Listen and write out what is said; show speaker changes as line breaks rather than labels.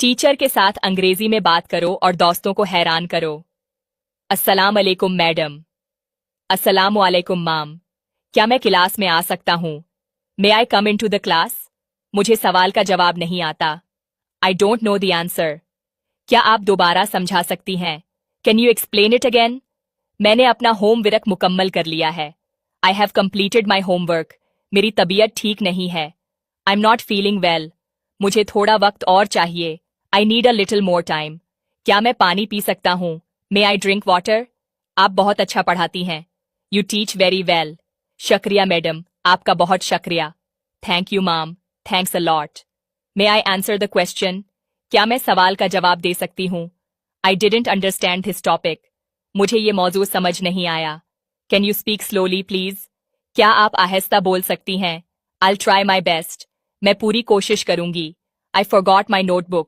Teacher के साथ अंग्रेजी में बात करो और दोस्तों को हैरान करो। अस्सलाम अलैकुम मैडम। अस्सलाम वालेकुम माम। क्या मैं क्लास में आ सकता हूँ? मे आई कम इन टू द क्लास? मुझे सवाल का जवाब नहीं आता। I don't know the answer. क्या आप दोबारा समझा सकती हैं? Can you explain it again? मैंने अपना होमवर्क मुकम्मल कर लिया है। I have completed my homework. मेरी तबीयत ठीक नहीं है। I am not feeling well. मुझे थोड़ा वक्त और चाहिए। I need a little more time. क्या मैं पानी पी सकता हूँ? मे आई ड्रिंक वाटर? आप बहुत अच्छा पढ़ाती हैं। You teach very well. शुक्रिया मैडम, आपका बहुत शुक्रिया। थैंक यू माम, thanks a lot. May I answer the question? क्या मैं सवाल का जवाब दे सकती हूँ? I didn't understand this topic. मुझे ये मौजू समझ नहीं आया। Can you speak slowly please? क्या आप आहिस्ता बोल सकती हैं? I try my best. मैं पूरी कोशिश करूंगी। I forgot my notebook.